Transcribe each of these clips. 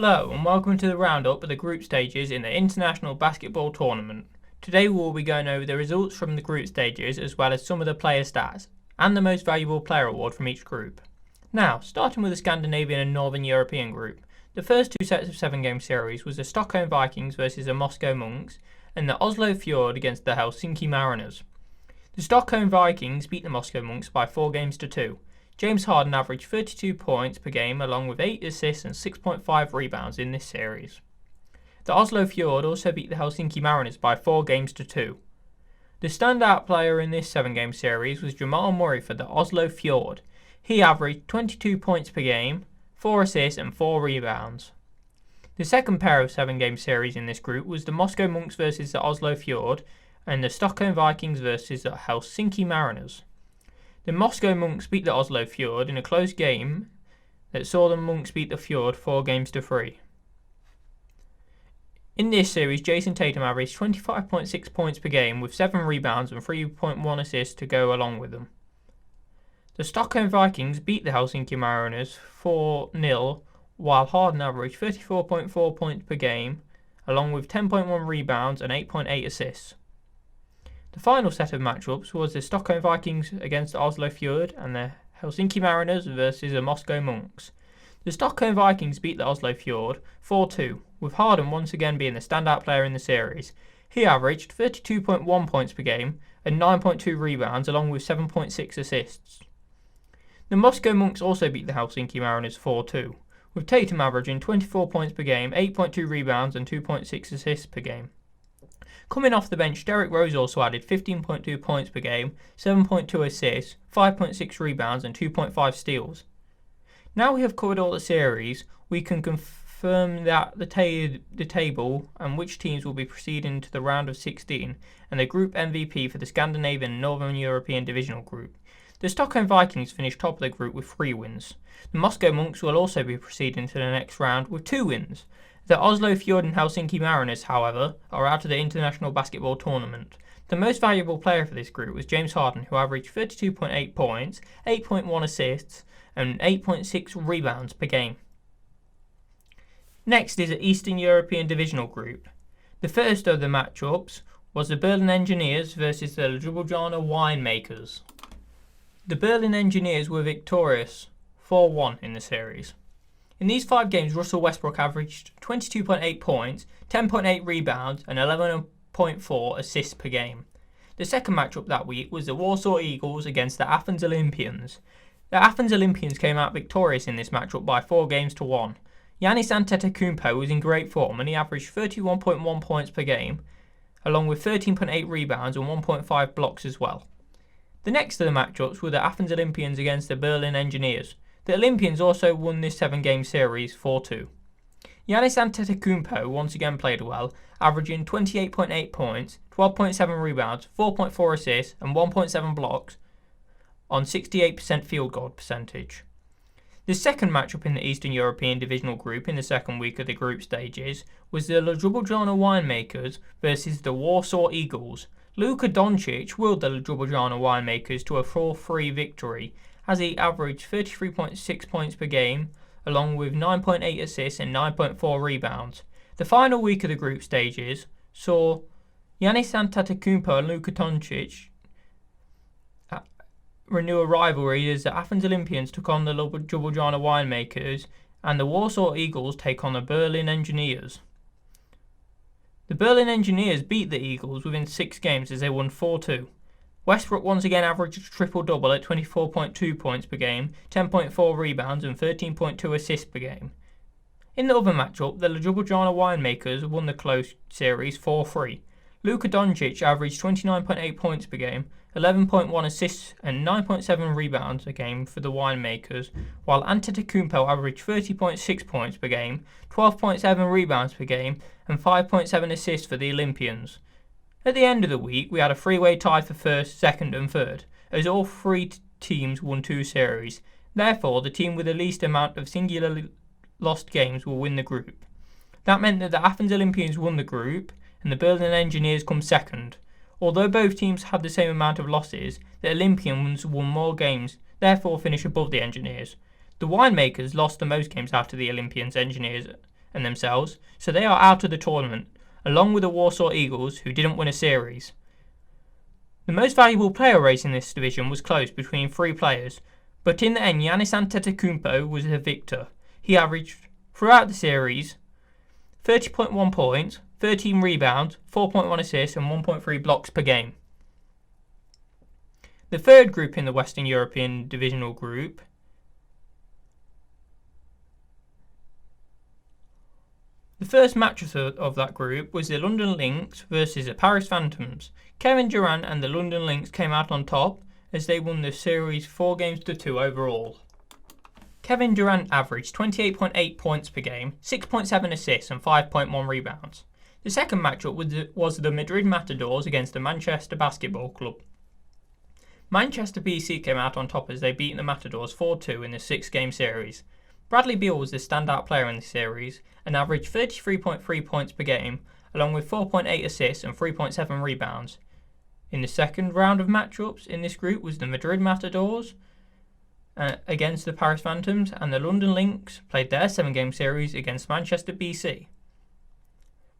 Hello and welcome to the Roundup of the group stages in the International Basketball Tournament. Today we will be going over the results from the group stages as well as some of the player stats and the most valuable player award from each group. Now, starting with the Scandinavian and Northern European group, the first two sets of 7-game series was the Stockholm Vikings versus the Moscow Monks and the Oslo Fjord against the Helsinki Mariners. The Stockholm Vikings beat the Moscow Monks by 4-2. James Harden averaged 32 points per game along with 8 assists and 6.5 rebounds in this series. The Oslo Fjord also beat the Helsinki Mariners by 4-2. The standout player in this 7-game series was Jamal Murray for the Oslo Fjord. He averaged 22 points per game, 4 assists and 4 rebounds. The second pair of 7-game series in this group was the Moscow Monks versus the Oslo Fjord and the Stockholm Vikings versus the Helsinki Mariners. The Moscow Monks beat the Oslo Fjord in a close game that saw the Monks beat the Fjord 4-3. In this series, Jason Tatum averaged 25.6 points per game with 7 rebounds and 3.1 assists to go along with them. The Stockholm Vikings beat the Helsinki Mariners 4-0 while Harden averaged 34.4 points per game along with 10.1 rebounds and 8.8 assists. The final set of matchups was the Stockholm Vikings against the Oslo Fjord and the Helsinki Mariners versus the Moscow Monks. The Stockholm Vikings beat the Oslo Fjord 4-2, with Harden once again being the standout player in the series. He averaged 32.1 points per game and 9.2 rebounds along with 7.6 assists. The Moscow Monks also beat the Helsinki Mariners 4-2, with Tatum averaging 24 points per game, 8.2 rebounds and 2.6 assists per game. Coming off the bench, Derrick Rose also added 15.2 points per game, 7.2 assists, 5.6 rebounds and 2.5 steals. Now we have covered all the series, we can confirm that the table and which teams will be proceeding to the round of 16 and the group MVP for the Scandinavian and Northern European Divisional Group. The Stockholm Vikings finished top of the group with 3 wins. The Moscow Monks will also be proceeding to the next round with 2 wins. The Oslo Fjord and Helsinki Mariners, however, are out of the International Basketball Tournament. The most valuable player for this group was James Harden, who averaged 32.8 points, 8.1 assists, and 8.6 rebounds per game. Next is the Eastern European Divisional Group. The first of the matchups was the Berlin Engineers versus the Ljubljana Winemakers. The Berlin Engineers were victorious 4-1 in the series. In these 5 games, Russell Westbrook averaged 22.8 points, 10.8 rebounds and 11.4 assists per game. The second matchup that week was the Warsaw Eagles against the Athens Olympians. The Athens Olympians came out victorious in this matchup by 4-1. Giannis Antetokounmpo was in great form and he averaged 31.1 points per game, along with 13.8 rebounds and 1.5 blocks as well. The next of the matchups were the Athens Olympians against the Berlin Engineers. The Olympians also won this 7-game series 4-2. Giannis Antetokounmpo once again played well, averaging 28.8 points, 12.7 rebounds, 4.4 assists and 1.7 blocks on 68% field goal percentage. The second matchup in the Eastern European Divisional Group in the second week of the group stages was the Ljubljana Winemakers versus the Warsaw Eagles. Luka Doncic willed the Ljubljana Winemakers to a 4-3 victory as he averaged 33.6 points per game, along with 9.8 assists and 9.4 rebounds. The final week of the group stages saw Giannis Antetokounmpo and Luka Doncic renew a rivalry as the Athens Olympians took on the Ljubljana Winemakers and the Warsaw Eagles take on the Berlin Engineers. The Berlin Engineers beat the Eagles within 6 games as they won 4-2. Westbrook once again averaged a triple-double at 24.2 points per game, 10.4 rebounds and 13.2 assists per game. In the other matchup, the Ljubljana Winemakers won the close series 4-3. Luka Doncic averaged 29.8 points per game, 11.1 assists and 9.7 rebounds a game for the Winemakers, while Antetokounmpo averaged 30.6 points per game, 12.7 rebounds per game and 5.7 assists for the Olympians. At the end of the week, we had a 3-way tie for first, second and third, as all 3 teams won 2 series. Therefore, the team with the least amount of singularly lost games will win the group. That meant that the Athens Olympians won the group and the Berlin Engineers come second. Although both teams had the same amount of losses, the Olympians won more games, therefore finished above the Engineers. The Winemakers lost the most games out of the Olympians Engineers and themselves, so they are out of the tournament, along with the Warsaw Eagles, who didn't win a series. The most valuable player race in this division was close between 3 players, but in the end Giannis Antetokounmpo was the victor. He averaged, throughout the series, 30.1 points, 13 rebounds, 4.1 assists and 1.3 blocks per game. The third group in the Western European Divisional Group The first match of that group was the London Lynx versus the Paris Phantoms. Kevin Durant and the London Lynx came out on top as they won the series 4-2 overall. Kevin Durant averaged 28.8 points per game, 6.7 assists and 5.1 rebounds. The second matchup was the Madrid Matadors against the Manchester Basketball Club. Manchester BC came out on top as they beat the Matadors 4-2 in the 6-game series. Bradley Beal was the standout player in the series and averaged 33.3 points per game, along with 4.8 assists and 3.7 rebounds. In the second round of matchups in this group was the Madrid Matadors against the Paris Phantoms, and the London Lynx played their 7-game series against Manchester BC.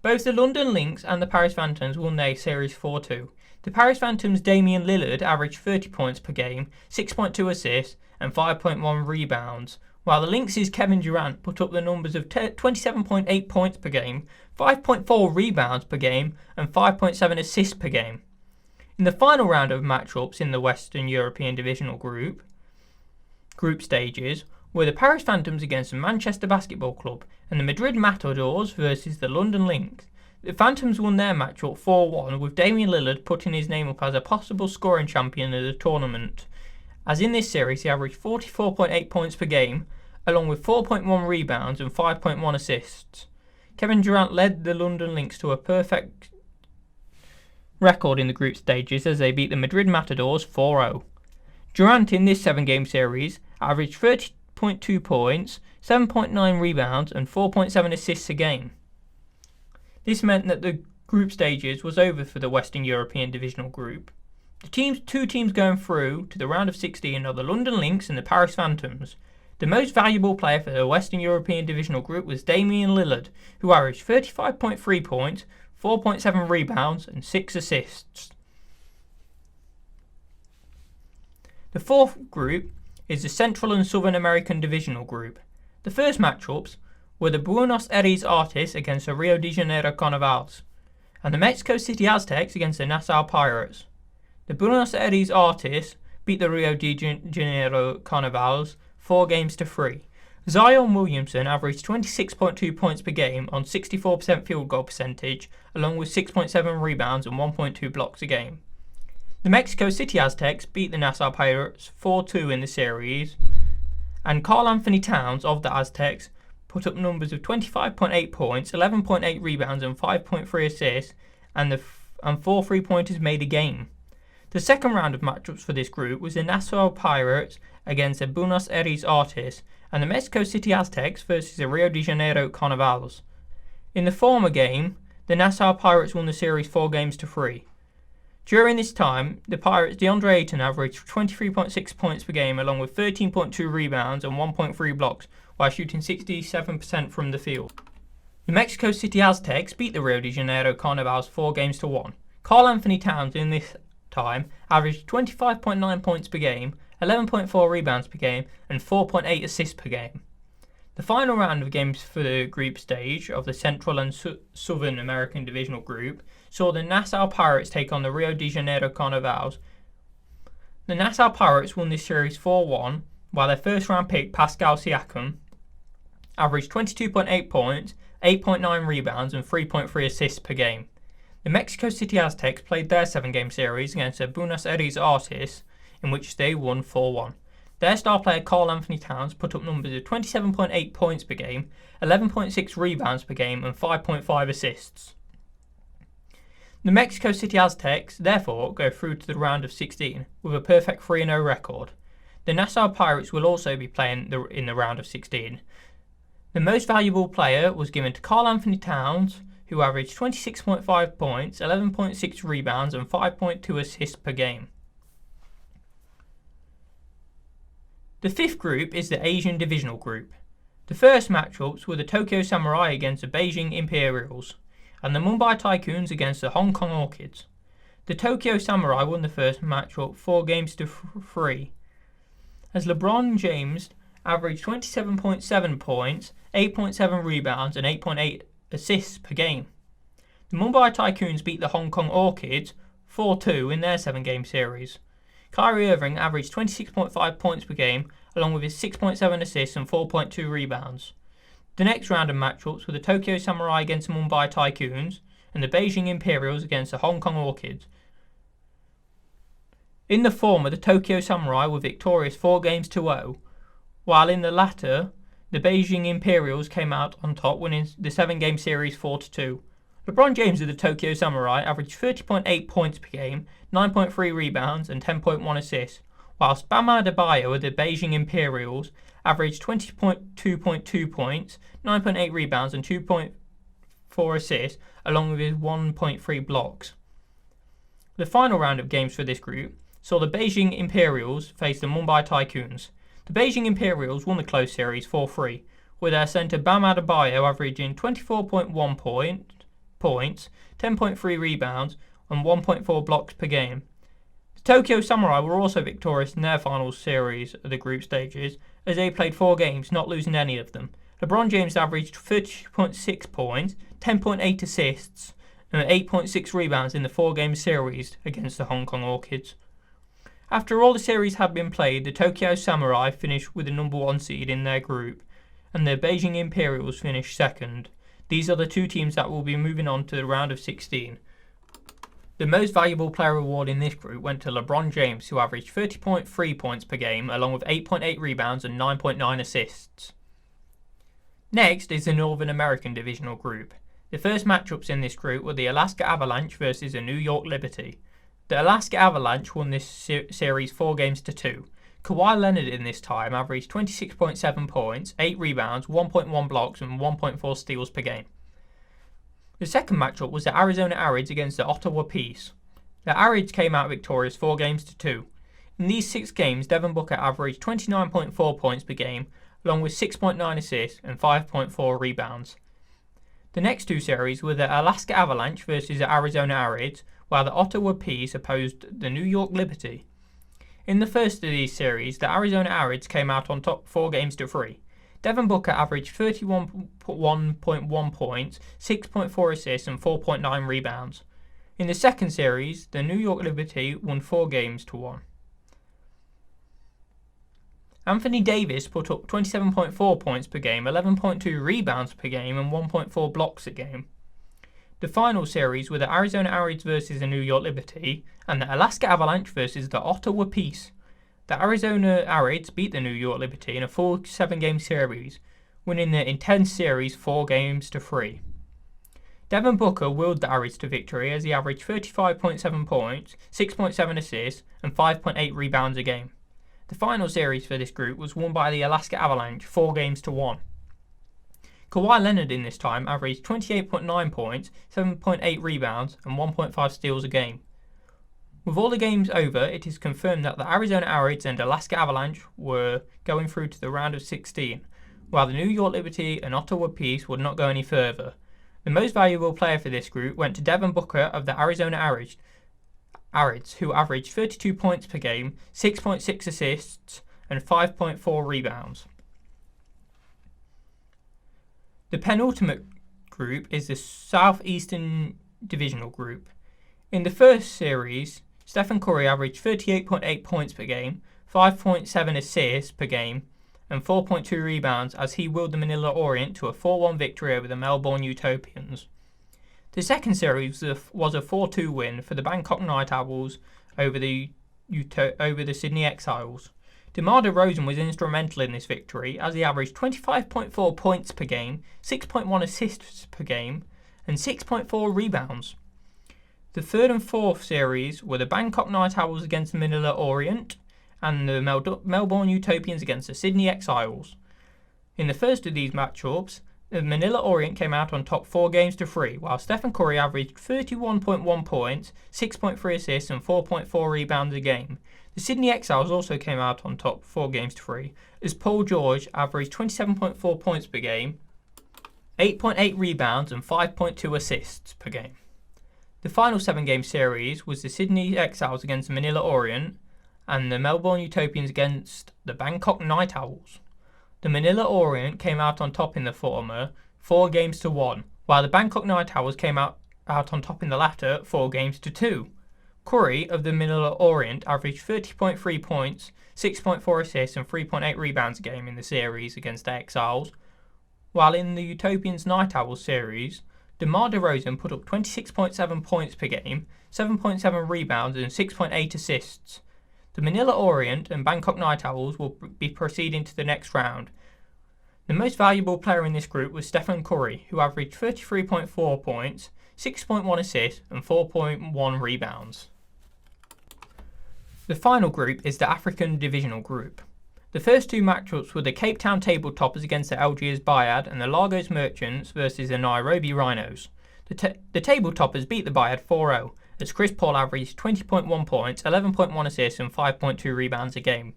Both the London Lynx and the Paris Phantoms won their series 4-2. The Paris Phantoms' Damian Lillard averaged 30 points per game, 6.2 assists and 5.1 rebounds, while the Lynx's Kevin Durant put up the numbers of 27.8 points per game, 5.4 rebounds per game and 5.7 assists per game. In the final round of matchups in the Western European Divisional Group stages were the Paris Phantoms against the Manchester Basketball Club and the Madrid Matadors versus the London Lynx. The Phantoms won their matchup 4-1, with Damian Lillard putting his name up as a possible scoring champion of the tournament, as in this series he averaged 44.8 points per game, along with 4.1 rebounds and 5.1 assists. Kevin Durant led the London Lynx to a perfect record in the group stages as they beat the Madrid Matadors 4-0. Durant in this 7-game series averaged 30.2 points, 7.9 rebounds and 4.7 assists a game. This meant that the group stages was over for the Western European Divisional Group. The two teams going through to the round of 16 are the London Lynx and the Paris Phantoms. The most valuable player for the Western European Divisional Group was Damian Lillard, who averaged 35.3 points, 4.7 rebounds and 6 assists. The fourth group is the Central and Southern American Divisional Group. The first matchups were the Buenos Aires Artists against the Rio de Janeiro Carnivals, and the Mexico City Aztecs against the Nassau Pirates. The Buenos Aires Artists beat the Rio de Janeiro Carnivals 4-3. Zion Williamson averaged 26.2 points per game on 64% field goal percentage, along with 6.7 rebounds and 1.2 blocks a game. The Mexico City Aztecs beat the Nassau Pirates 4-2 in the series, and Karl Anthony Towns of the Aztecs put up numbers of 25.8 points, 11.8 rebounds and 5.3 assists, and 4 3-pointers made a game. The second round of matchups for this group was the Nassau Pirates against the Buenos Aires Artists and the Mexico City Aztecs versus the Rio de Janeiro Carnivals. In the former game, the Nassau Pirates won the series 4-3. During this time, the Pirates' DeAndre Ayton averaged 23.6 points per game along with 13.2 rebounds and 1.3 blocks while shooting 67% from the field. The Mexico City Aztecs beat the Rio de Janeiro Carnivals 4-1. Karl Anthony Towns in this time averaged 25.9 points per game, 11.4 rebounds per game and 4.8 assists per game. The final round of games for the group stage of the Central and Southern American Divisional Group saw the Nassau Pirates take on the Rio de Janeiro Carnivals. The Nassau Pirates won this series 4-1, while their first round pick Pascal Siakam averaged 22.8 points, 8.9 rebounds and 3.3 assists per game. The Mexico City Aztecs played their 7-game series against the Buenos Aires Artists, in which they won 4-1. Their star player Karl Anthony Towns put up numbers of 27.8 points per game, 11.6 rebounds per game and 5.5 assists. The Mexico City Aztecs therefore go through to the round of 16 with a perfect 3-0 record. The Nassau Pirates will also be playing in the round of 16. The most valuable player was given to Karl Anthony Towns, who averaged 26.5 points, 11.6 rebounds and 5.2 assists per game. The fifth group is the Asian Divisional Group. The first matchups were the Tokyo Samurai against the Beijing Imperials, and the Mumbai Tycoons against the Hong Kong Orchids. The Tokyo Samurai won the first matchup 4-3, as LeBron James averaged 27.7 points, 8.7 rebounds, and 8.8 assists per game. The Mumbai Tycoons beat the Hong Kong Orchids 4-2 in their 7-game series. Kyrie Irving averaged 26.5 points per game, along with his 6.7 assists and 4.2 rebounds. The next round of matchups were the Tokyo Samurai against the Mumbai Tycoons and the Beijing Imperials against the Hong Kong Orchids. In the former, the Tokyo Samurai were victorious 4-0, while in the latter, the Beijing Imperials came out on top, winning the 7-game series 4-2. LeBron James of the Tokyo Samurai averaged 30.8 points per game, 9.3 rebounds, and 10.1 assists, whilst Bam Adebayo of the Beijing Imperials averaged 20.2 points, 9.8 rebounds, and 2.4 assists, along with his 1.3 blocks. The final round of games for this group saw the Beijing Imperials face the Mumbai Tycoons. The Beijing Imperials won the close series 4-3, with their centre Bam Adebayo averaging 24.1 points, 10.3 rebounds, and 1.4 blocks per game. The Tokyo Samurai were also victorious in their final series of the group stages, as they played 4 games, not losing any of them. LeBron James averaged 30.6 points, 10.8 assists, and 8.6 rebounds in the 4-game series against the Hong Kong Orchids. After all the series had been played, the Tokyo Samurai finished with the number 1 seed in their group, and the Beijing Imperials finished second. These are the 2 teams that will be moving on to the round of 16. The most valuable player award in this group went to LeBron James, who averaged 30.3 points per game, along with 8.8 rebounds and 9.9 assists. Next is the Northern American Divisional Group. The first matchups in this group were the Alaska Avalanche versus the New York Liberty. The Alaska Avalanche won this series 4-2. Kawhi Leonard in this time averaged 26.7 points, 8 rebounds, 1.1 blocks, and 1.4 steals per game. The second matchup was the Arizona Arids against the Ottawa Peace. The Arids came out victorious 4-2. In these 6 games, Devin Booker averaged 29.4 points per game, along with 6.9 assists and 5.4 rebounds. The next 2 series were the Alaska Avalanche versus the Arizona Arids, while the Ottawa Peace opposed the New York Liberty. In the first of these series, the Arizona Arids came out on top 4-3. Devin Booker averaged 31.1 points, 6.4 assists, and 4.9 rebounds. In the second series, the New York Liberty won 4-1. Anthony Davis put up 27.4 points per game, 11.2 rebounds per game, and 1.4 blocks a game. The final series were the Arizona Arids versus the New York Liberty and the Alaska Avalanche versus the Ottawa Peace. The Arizona Arids beat the New York Liberty in a full 7-game series, winning the intense series 4-3. Devin Booker willed the Arids to victory as he averaged 35.7 points, 6.7 assists, and 5.8 rebounds a game. The final series for this group was won by the Alaska Avalanche 4-1. Kawhi Leonard in this time averaged 28.9 points, 7.8 rebounds, and 1.5 steals a game. With all the games over, it is confirmed that the Arizona Arids and Alaska Avalanche were going through to the round of 16, while the New York Liberty and Ottawa Peace would not go any further. The most valuable player for this group went to Devin Booker of the Arizona Arids, who averaged 32 points per game, 6.6 assists, and 5.4 rebounds. The penultimate group is the Southeastern Divisional Group. In the first series, Stephen Curry averaged 38.8 points per game, 5.7 assists per game, and 4.2 rebounds as he willed the Manila Orient to a 4-1 victory over the Melbourne Utopians. The second series was a 4-2 win for the Bangkok Night Owls over the Sydney Exiles. DeMar DeRozan was instrumental in this victory as he averaged 25.4 points per game, 6.1 assists per game, and 6.4 rebounds. The third and fourth series were the Bangkok Night Owls against the Manila Orient and the Melbourne Utopians against the Sydney Exiles. In the first of these matchups, the Manila Orient came out on top 4-3, while Stephen Curry averaged 31.1 points, 6.3 assists, and 4.4 rebounds a game. The Sydney Exiles also came out on top 4 games to 3, as Paul George averaged 27.4 points per game, 8.8 rebounds and 5.2 assists per game. The final 7-game series was the Sydney Exiles against the Manila Orient and the Melbourne Utopians against the Bangkok Night Owls. The Manila Orient came out on top in the former 4 games to 1, while the Bangkok Night Owls came out on top in the latter 4 games to 2. Curry of the Manila Orient averaged 30.3 points, 6.4 assists and 3.8 rebounds a game in the series against the Exiles, while in the Utopians Night Owls series, DeMar DeRozan put up 26.7 points per game, 7.7 rebounds and 6.8 assists. The Manila Orient and Bangkok Night Owls will be proceeding to the next round. The most valuable player in this group was Stephen Curry, who averaged 33.4 points, 6.1 assists and 4.1 rebounds. The final group is the African Divisional Group. The first 2 matchups were the Cape Town Table Toppers against the Algiers Bayad and the Lagos Merchants versus the Nairobi Rhinos. The Table Toppers beat the Bayad 4-0, as Chris Paul averaged 20.1 points, 11.1 assists and 5.2 rebounds a game.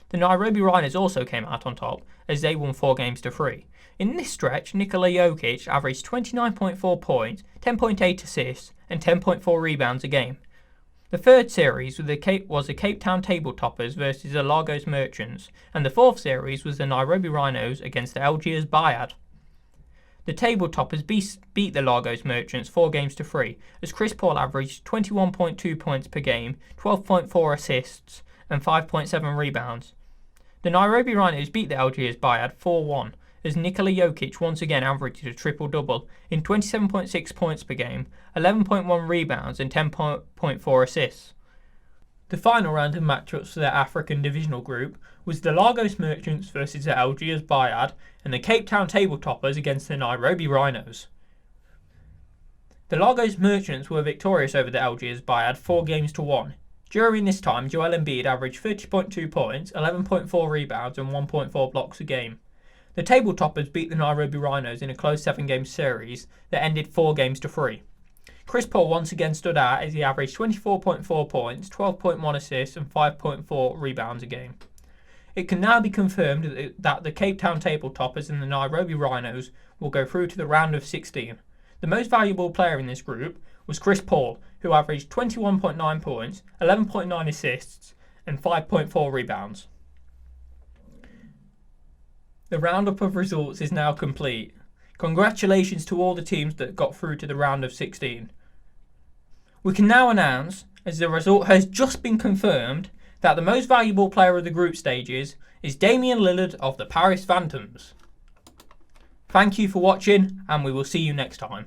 The Nairobi Rhinos also came out on top, as they won 4 games to 3. In this stretch, Nikola Jokic averaged 29.4 points, 10.8 assists and 10.4 rebounds a game. The third series was the Cape Town Table Toppers versus the Lagos Merchants, and the fourth series was the Nairobi Rhinos against the Algiers Bayad. The Table Toppers beat the Lagos Merchants 4 games to 3, as Chris Paul averaged 21.2 points per game, 12.4 assists and 5.7 rebounds. The Nairobi Rhinos beat the Algiers Bayad 4-1, as Nikola Jokic once again averaged a triple-double in 27.6 points per game, 11.1 rebounds and 10.4 assists. The final round of matchups for the African Divisional Group was the Lagos Merchants versus the Algiers Bayad and the Cape Town Table Toppers against the Nairobi Rhinos. The Lagos Merchants were victorious over the Algiers Bayad 4 games to 1. During this time, Joel Embiid averaged 30.2 points, 11.4 rebounds and 1.4 blocks a game. The Table Toppers beat the Nairobi Rhinos in a close 7-game series that ended 4 games to 3. Chris Paul once again stood out as he averaged 24.4 points, 12.1 assists and 5.4 rebounds a game. It can now be confirmed that the Cape Town Table Toppers and the Nairobi Rhinos will go through to the round of 16. The most valuable player in this group was Chris Paul, who averaged 21.9 points, 11.9 assists and 5.4 rebounds. The roundup of results is now complete. Congratulations to all the teams that got through to the round of 16. We can now announce, as the result has just been confirmed, that the most valuable player of the group stages is Damian Lillard of the Paris Phantoms. Thank you for watching, and we will see you next time.